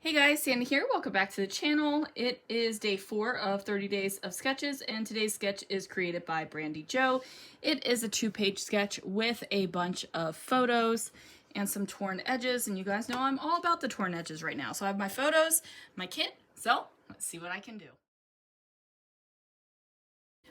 Hey guys, Sandy here. Welcome back to the channel. It is day 4 of 30 days of sketches, and today's sketch is created by Brandy Joe. It is a 2-page sketch with a bunch of photos and some torn edges, and you guys know I'm all about the torn edges right now. So I have my photos, my kit, so let's see what I can do.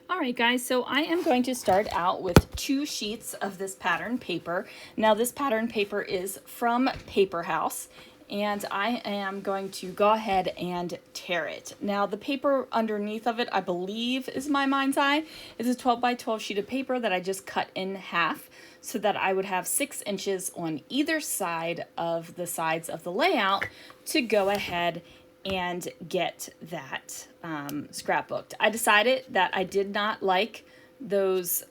Alright guys, so I am going to start out with 2 sheets of this pattern paper. Now this pattern paper is from Paper House, and I am going to go ahead and tear it. Now the paper underneath of it, I believe, is my mind's eye. It's a 12 by 12 sheet of paper that I just cut in half so that I would have 6 inches on either side of the sides of the layout to go ahead and get that scrapbooked. I decided that I did not like those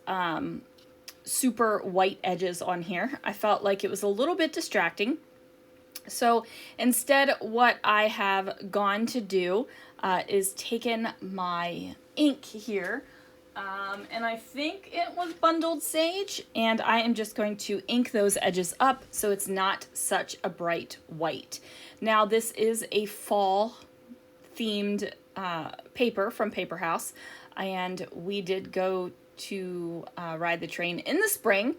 super white edges on here. I felt like it was a little bit distracting. So instead, what I have gone to do is taken my ink here, and I think it was bundled sage, and I am just going to ink those edges up so it's not such a bright white. Now this is a fall themed paper from Paper House, and we did go to ride the train in the spring,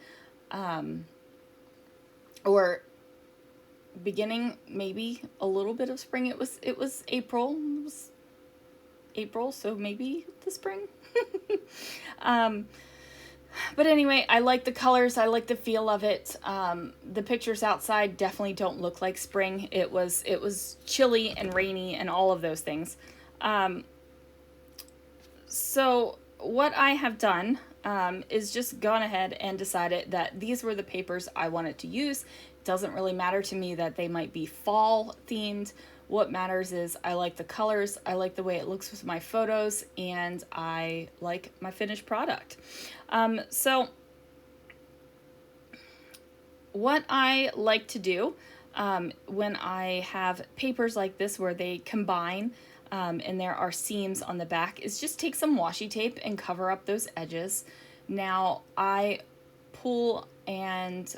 or beginning, maybe a little bit of spring. It was April. It was April, so maybe the spring. But anyway, I like the colors. I like the feel of it. The pictures outside definitely don't look like spring. It was chilly and rainy and all of those things. So what I have done is just gone ahead and decided that these were the papers I wanted to use. It doesn't really matter to me that they might be fall themed. What matters is I like the colors, I like the way it looks with my photos, and I like my finished product. So what I like to do when I have papers like this where they combine and there are seams on the back is just take some washi tape and cover up those edges. Now I pull and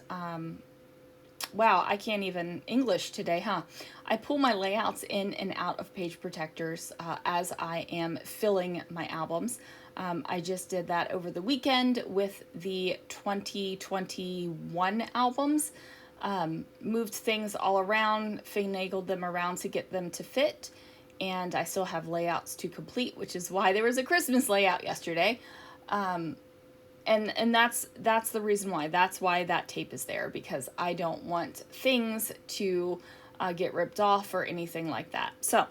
wow, I can't even English today, huh? I pull my layouts in and out of page protectors as I am filling my albums. I just did that over the weekend with the 2021 albums. Moved things all around, finagled them around to get them to fit, and I still have layouts to complete, which is why there was a Christmas layout yesterday. And that's the reason why. That's why that tape is there, because I don't want things to get ripped off or anything like that. So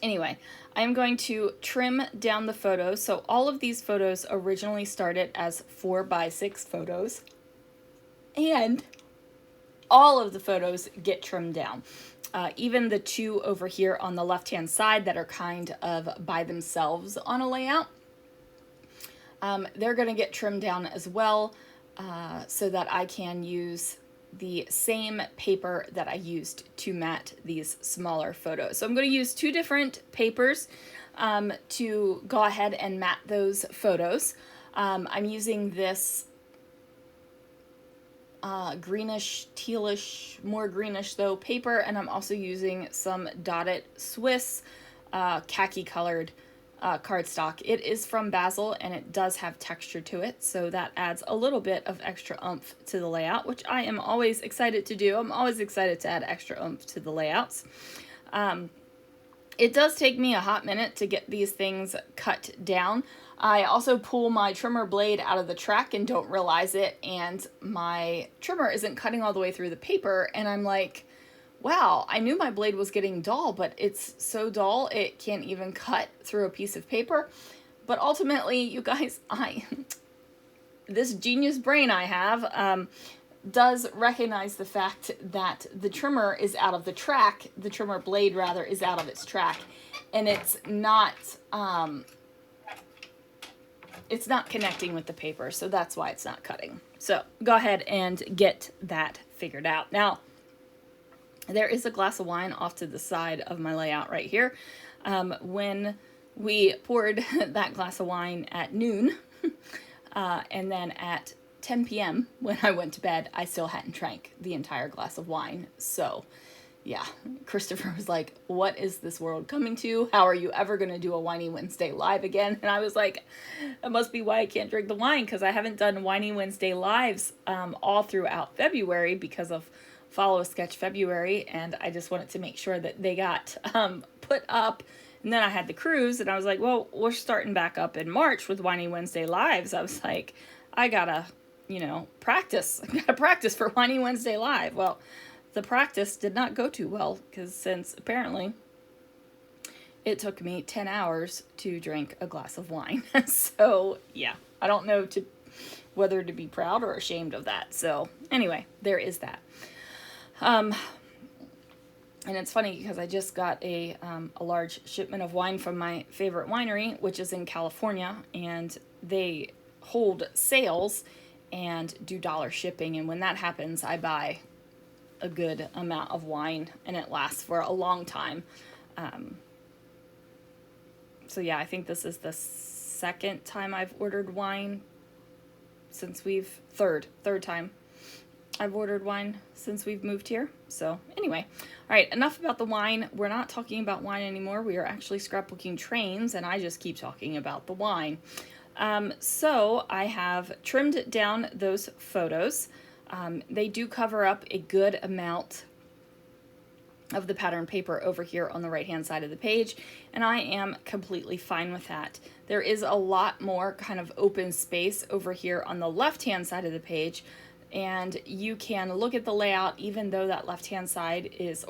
anyway, I'm going to trim down the photos. So all of these photos originally started as 4 by 6 photos, and all of the photos get trimmed down. Even the 2 over here on the left-hand side that are kind of by themselves on a layout, they're going to get trimmed down as well, so that I can use the same paper that I used to mat these smaller photos. So I'm going to use 2 different papers to go ahead and mat those photos. I'm using this greenish, tealish, more greenish though paper, and I'm also using some dotted Swiss khaki colored cardstock. It is from Basil and it does have texture to it, so that adds a little bit of extra oomph to the layout, which I am always excited to do. I'm always excited to add extra oomph to the layouts. It does take me a hot minute to get these things cut down. I also pull my trimmer blade out of the track and don't realize it, and my trimmer isn't cutting all the way through the paper, and I'm like, wow, I knew my blade was getting dull, but it's so dull it can't even cut through a piece of paper. But ultimately, you guys, this genius brain I have does recognize the fact that the trimmer is out of the track, the trimmer blade rather is out of its track, and it's not connecting with the paper, so that's why it's not cutting. So go ahead and get that figured out. Now, there is a glass of wine off to the side of my layout right here. When we poured that glass of wine at noon, and then at 10 p.m. when I went to bed, I still hadn't drank the entire glass of wine. So Yeah, Christopher was like, what is this world coming to? How are you ever going to do a Whiny Wednesday live again? And I was like, that must be why I can't drink the wine, because I haven't done Whiny Wednesday lives all throughout February because of Follow a Sketch February, and I just wanted to make sure that they got put up. And then I had the cruise, and I was like, well, we're starting back up in March with Whiny Wednesday lives. I was like, I gotta, practice. I gotta practice for Whiny Wednesday live. Well, the practice did not go too well, because since apparently it took me 10 hours to drink a glass of wine. So yeah, I don't know whether to be proud or ashamed of that. So anyway, there is that. And it's funny because I just got a large shipment of wine from my favorite winery, which is in California, and they hold sales and do dollar shipping. And when that happens, I buy a good amount of wine, and it lasts for a long time. So yeah, I think this is the second time I've ordered wine since third time I've ordered wine since we've moved here. So anyway, all right, enough about the wine. We're not talking about wine anymore. We are actually scrapbooking trains, and I just keep talking about the wine. So I have trimmed down those photos. They do cover up a good amount of the pattern paper over here on the right hand side of the page, and I am completely fine with that. There is a lot more kind of open space over here on the left hand side of the page, and you can look at the layout even though that left hand side is,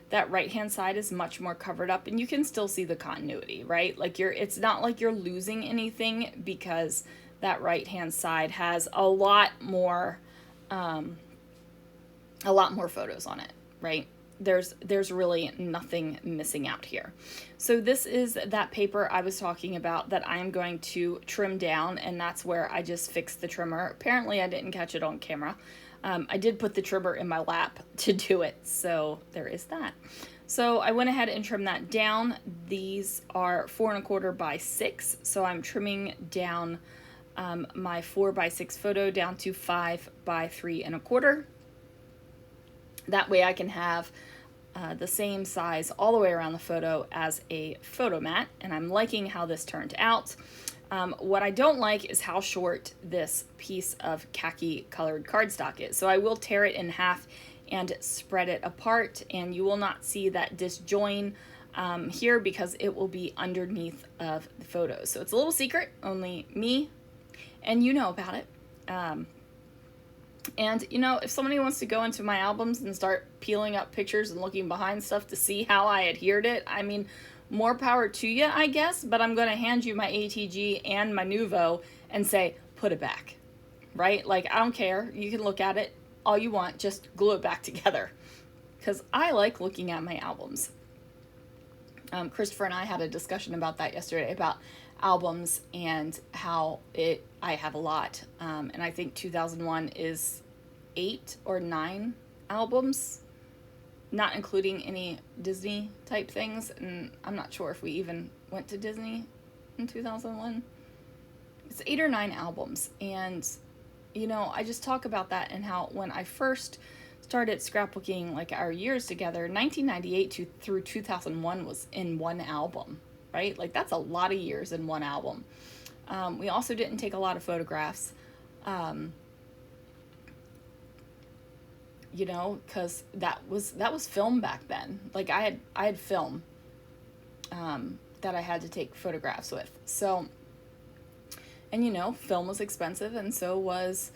that right hand side is much more covered up, and you can still see the continuity, right? Like it's not like you're losing anything, because that right hand side has a lot more photos on it, right? There's really nothing missing out here. So this is that paper I was talking about that I'm going to trim down, and that's where I just fixed the trimmer. Apparently I didn't catch it on camera. I did put the trimmer in my lap to do it, so there is that. So I went ahead and trimmed that down. These are 4¼ by 6, so I'm trimming down my 4x6 photo down to 5 by 3¼ That way I can have the same size all the way around the photo as a photo mat, and I'm liking how this turned out. What I don't like is how short this piece of khaki colored cardstock is. So I will tear it in half and spread it apart, and you will not see that disjoin here because it will be underneath of the photos. So it's a little secret, only me and you know about it. And if somebody wants to go into my albums and start peeling up pictures and looking behind stuff to see how I adhered it, I mean, more power to you, I guess, but I'm going to hand you my ATG and my Nuvo and say, put it back, right? Like, I don't care. You can look at it all you want, just glue it back together, because I like looking at my albums. Christopher and I had a discussion about that yesterday, about albums and how I have a lot, and I think 2001 is 8 or 9 albums, not including any Disney type things, and I'm not sure if we even went to Disney in 2001. It's 8 or 9 albums, and I just talk about that and how when I first started scrapbooking, like our years together, 1998 through 2001 was in one album, right? Like that's a lot of years in one album. We also didn't take a lot of photographs, because that was film back then. Like I had film that I had to take photographs with. So, and film was expensive, and so was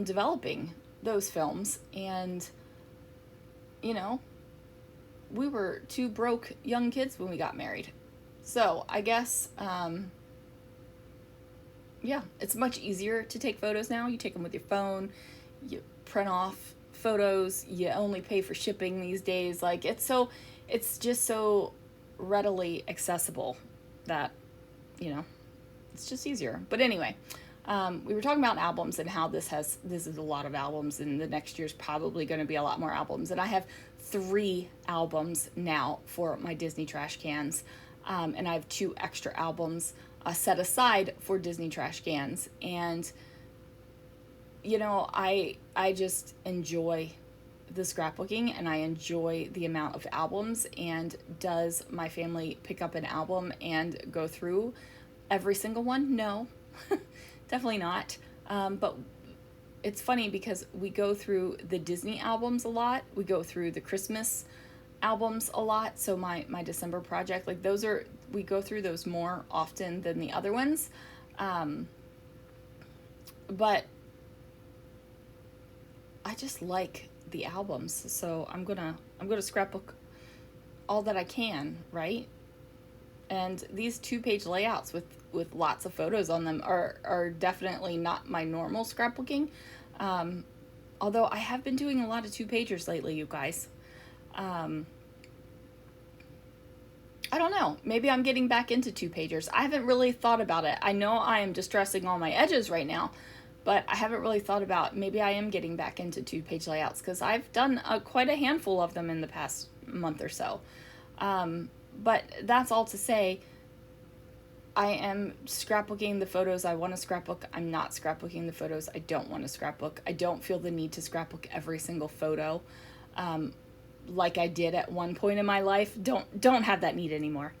developing those films. And we were 2 broke young kids when we got married. So I guess it's much easier to take photos now. You take them with your phone, you print off photos, you only pay for shipping these days. Like it's just so readily accessible that it's just easier. But anyway, we were talking about albums and how this is a lot of albums, and the next year's probably going to be a lot more albums. And I have 3 albums now for my Disney trash cans, and I have 2 extra albums set aside for Disney trash cans. And I just enjoy the scrapbooking and I enjoy the amount of albums. And does my family pick up an album and go through every single one? No, definitely not. But it's funny because we go through the Disney albums a lot. We go through the Christmas albums a lot. So my December project, like we go through those more often than the other ones. But I just like the albums. So I'm gonna scrapbook all that I can, right? And these 2-page layouts with lots of photos on them are definitely not my normal scrapbooking. Although I have been doing a lot of 2-pagers lately, you guys. I don't know. Maybe I'm getting back into 2-pagers. I haven't really thought about it. I know I am distressing all my edges right now, but I haven't really thought about maybe I am getting back into 2-page layouts because I've done quite a handful of them in the past month or so. But that's all to say, I am scrapbooking the photos I want to scrapbook. I'm not scrapbooking the photos I don't want to scrapbook. I don't feel the need to scrapbook every single photo like I did at one point in my life. Don't have that need anymore.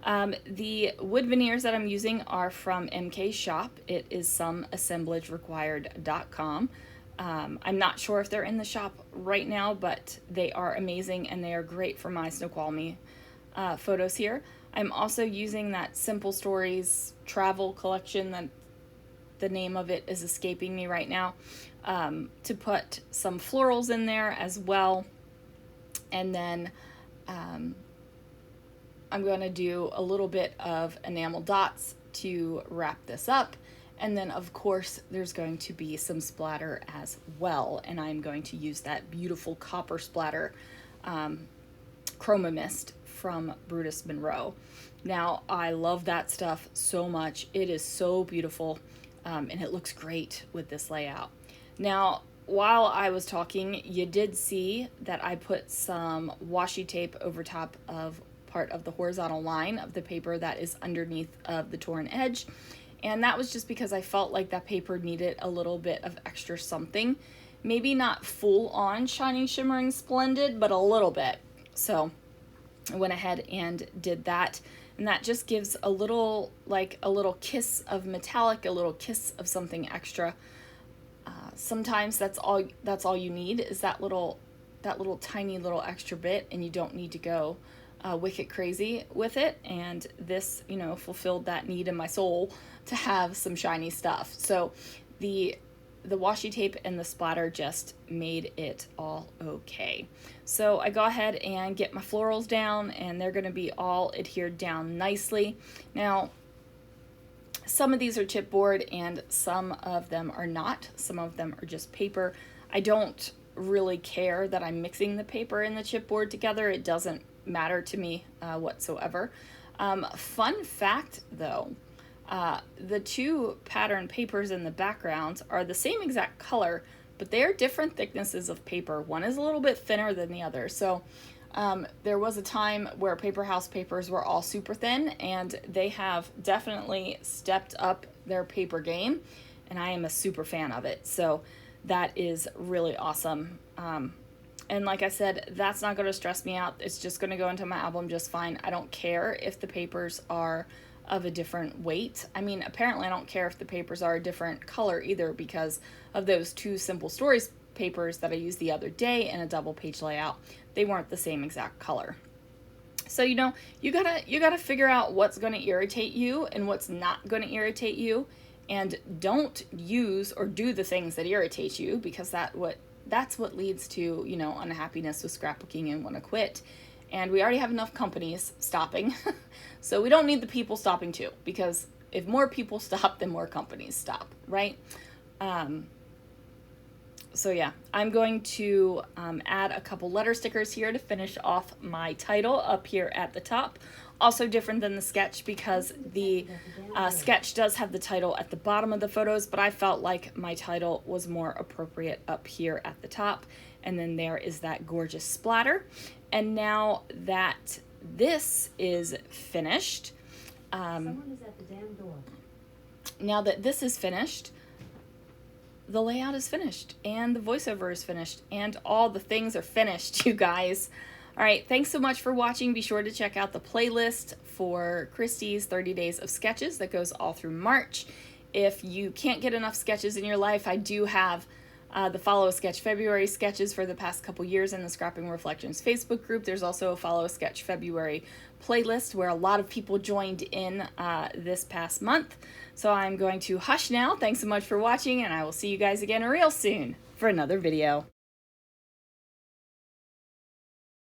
The wood veneers that I'm using are from MK Shop. It is someassemblagerequired.com. I'm not sure if they're in the shop right now, but they are amazing and they are great for my Snoqualmie photos here. I'm also using that Simple Stories travel collection, that the name of it is escaping me right now, to put some florals in there as well. And then I'm going to do a little bit of enamel dots to wrap this up. And then of course there's going to be some splatter as well. And I'm going to use that beautiful copper splatter Chroma Mist from Brutus Monroe. Now, I love that stuff so much. It is so beautiful, and it looks great with this layout. Now, while I was talking, you did see that I put some washi tape over top of part of the horizontal line of the paper that is underneath of the torn edge. And that was just because I felt like that paper needed a little bit of extra something. Maybe not full on shining, shimmering, splendid, but a little bit. So I went ahead and did that, and that just gives a little kiss of metallic, a little kiss of something extra. Sometimes that's all you need is that little tiny little extra bit, and you don't need to go wicked crazy with it. And this, fulfilled that need in my soul to have some shiny stuff. So the washi tape and the splatter just made it all okay. So I go ahead and get my florals down, and they're going to be all adhered down nicely. Now, some of these are chipboard and some of them are not. Some of them are just paper. I don't really care that I'm mixing the paper and the chipboard together. It doesn't matter to me whatsoever. Fun fact though, the 2 pattern papers in the background are the same exact color, but they are different thicknesses of paper. One is a little bit thinner than the other. So there was a time where Paper House papers were all super thin, and they have definitely stepped up their paper game, and I am a super fan of it. So that is really awesome. And like I said, that's not going to stress me out. It's just going to go into my album just fine. I don't care if the papers are of a different weight. I mean, apparently I don't care if the papers are a different color either, because of those 2 Simple Stories papers that I used the other day in a double page layout. They weren't the same exact color. So you gotta figure out what's going to irritate you and what's not going to irritate you, and don't use or do the things that irritate you, because that's what leads to unhappiness with scrapbooking and want to quit. And we already have enough companies stopping, so we don't need the people stopping too, because if more people stop, then more companies stop, right? So yeah, I'm going to add a couple letter stickers here to finish off my title up here at the top. Also different than the sketch, because the sketch does have the title at the bottom of the photos, but I felt like my title was more appropriate up here at the top. And then there is that gorgeous splatter. And now that this is finished, someone is at the damn door. Now that this is finished, the layout is finished and the voiceover is finished and all the things are finished, you guys. All right, thanks so much for watching. Be sure to check out the playlist for Christy's 30 Days of Sketches that goes all through March. If you can't get enough sketches in your life, I do have the Follow a Sketch February sketches for the past couple years in the Scrapping Reflections Facebook group. There's also a Follow a Sketch February playlist where a lot of people joined in this past month. So I'm going to hush now. Thanks so much for watching, and I will see you guys again real soon for another video.